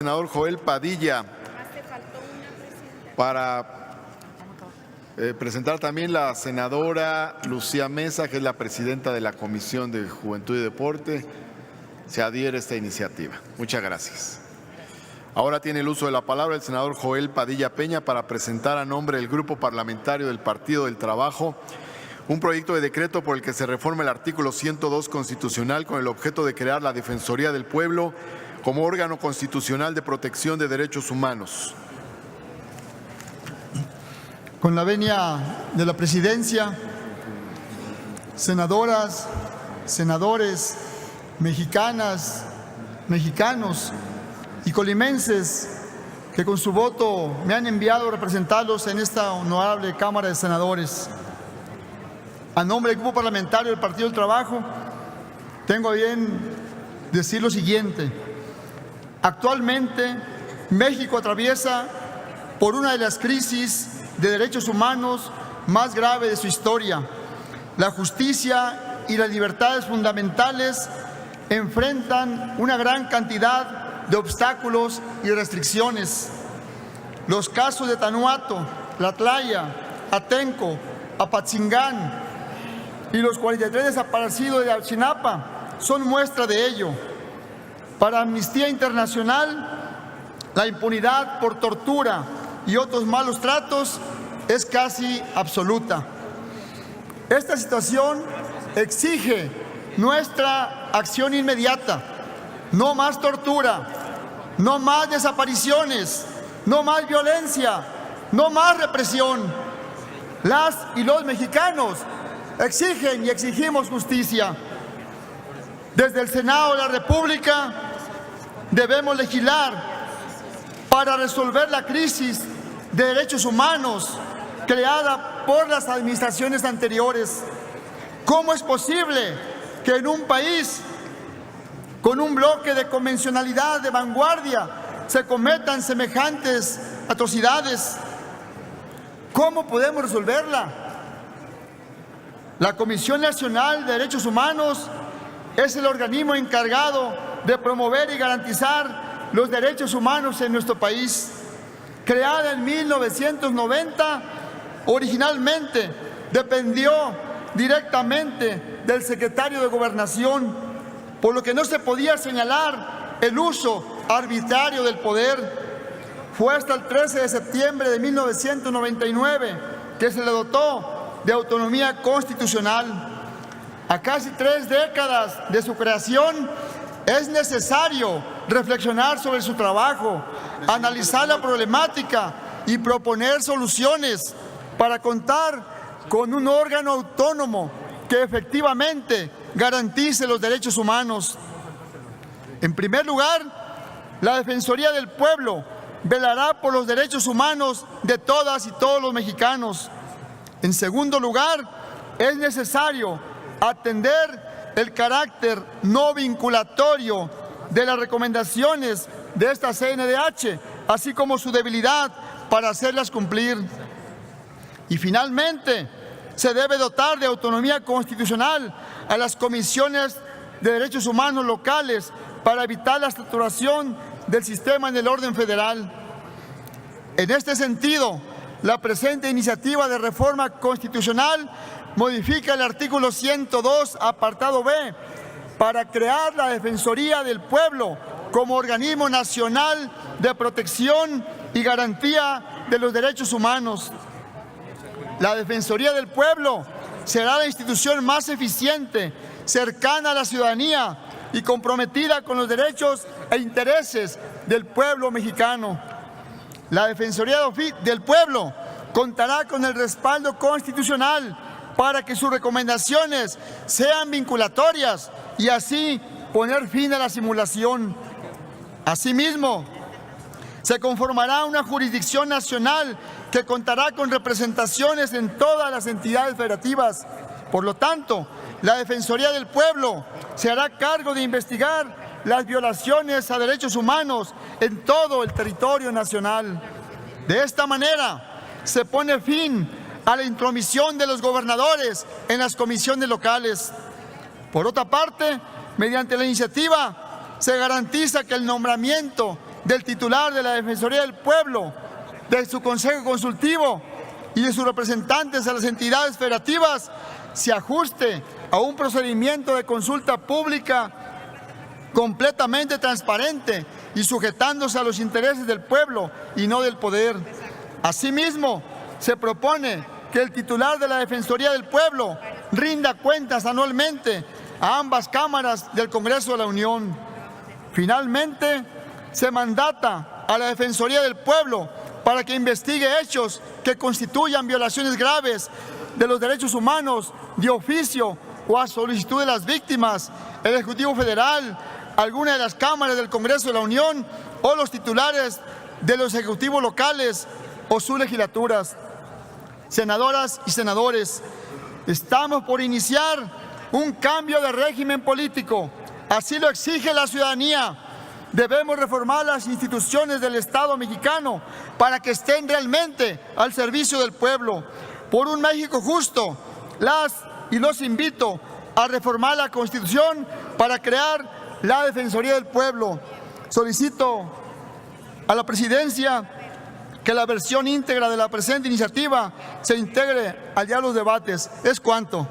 senador Joel Padilla para presentar también la senadora Lucía Mesa, que es la presidenta de la Comisión de Juventud y Deporte. Se adhiere a esta iniciativa. Muchas gracias. Ahora tiene el uso de la palabra el senador Joel Padilla Peña para presentar a nombre del Grupo Parlamentario del Partido del Trabajo un proyecto de decreto por el que se reforma el artículo 102 constitucional con el objeto de crear la Defensoría del Pueblo como órgano constitucional de protección de derechos humanos. Con la venia de la presidencia, senadoras, senadores, mexicanas, mexicanos y colimenses que con su voto me han enviado a representarlos en esta honorable Cámara de Senadores. A nombre del Grupo Parlamentario del Partido del Trabajo, tengo a bien decir lo siguiente. Actualmente, México atraviesa por una de las crisis de derechos humanos más grave de su historia. La justicia y las libertades fundamentales enfrentan una gran cantidad de obstáculos y restricciones. Los casos de Tanuato, Tlatlaya, Atenco, Apatzingán y los 43 desaparecidos de Ayotzinapa son muestra de ello. Para Amnistía Internacional, la impunidad por tortura y otros malos tratos es casi absoluta. Esta situación exige nuestra acción inmediata. No más tortura, no más desapariciones, no más violencia, no más represión. Las y los mexicanos exigen y exigimos justicia. Desde el Senado de la República debemos legislar para resolver la crisis de derechos humanos creada por las administraciones anteriores. ¿Cómo es posible que en un país con un bloque de convencionalidad de vanguardia se cometan semejantes atrocidades? ¿Cómo podemos resolverla? La Comisión Nacional de Derechos Humanos es el organismo encargado de promover y garantizar los derechos humanos en nuestro país. Creada en 1990, originalmente dependió directamente del secretario de Gobernación, por lo que no se podía señalar el uso arbitrario del poder. Fue hasta el 13 de septiembre de 1999 que se le dotó de autonomía constitucional. A casi 3 décadas de su creación, es necesario reflexionar sobre su trabajo, analizar la problemática y proponer soluciones para contar con un órgano autónomo que efectivamente garantice los derechos humanos. En primer lugar, la Defensoría del Pueblo velará por los derechos humanos de todas y todos los mexicanos. En segundo lugar, es necesario atender el carácter no vinculatorio de las recomendaciones de esta CNDH, así como su debilidad para hacerlas cumplir. Y finalmente, se debe dotar de autonomía constitucional a las comisiones de derechos humanos locales para evitar la saturación del sistema en el orden federal. En este sentido, la presente iniciativa de reforma constitucional modifica el artículo 102, apartado B, para crear la Defensoría del Pueblo como organismo nacional de protección y garantía de los derechos humanos. La Defensoría del Pueblo será la institución más eficiente, cercana a la ciudadanía y comprometida con los derechos e intereses del pueblo mexicano. La Defensoría del Pueblo contará con el respaldo constitucional para que sus recomendaciones sean vinculatorias y así poner fin a la simulación. Asimismo, se conformará una jurisdicción nacional que contará con representaciones en todas las entidades federativas. Por lo tanto, la Defensoría del Pueblo se hará cargo de investigar las violaciones a derechos humanos en todo el territorio nacional. De esta manera, se pone fin a la intromisión de los gobernadores en las comisiones locales. Por otra parte, mediante la iniciativa, se garantiza que el nombramiento del titular de la Defensoría del Pueblo, de su Consejo Consultivo y de sus representantes a las entidades federativas se ajuste a un procedimiento de consulta pública completamente transparente y sujetándose a los intereses del pueblo y no del poder. Asimismo, se propone que el titular de la Defensoría del Pueblo rinda cuentas anualmente a ambas cámaras del Congreso de la Unión. Finalmente, se mandata a la Defensoría del Pueblo para que investigue hechos que constituyan violaciones graves de los derechos humanos de oficio o a solicitud de las víctimas, el Ejecutivo Federal, alguna de las cámaras del Congreso de la Unión o los titulares de los ejecutivos locales o sus legislaturas. Senadoras y senadores, estamos por iniciar un cambio de régimen político. Así lo exige la ciudadanía. Debemos reformar las instituciones del Estado mexicano para que estén realmente al servicio del pueblo. Por un México justo, los invito a reformar la Constitución para crear la Defensoría del Pueblo. Solicito a la Presidencia que la versión íntegra de la presente iniciativa se integre allá a los debates. Es cuanto.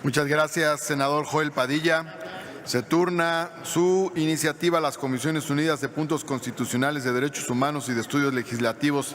Muchas gracias, senador Joel Padilla. Se turna su iniciativa a las Comisiones Unidas de Puntos Constitucionales de Derechos Humanos y de Estudios Legislativos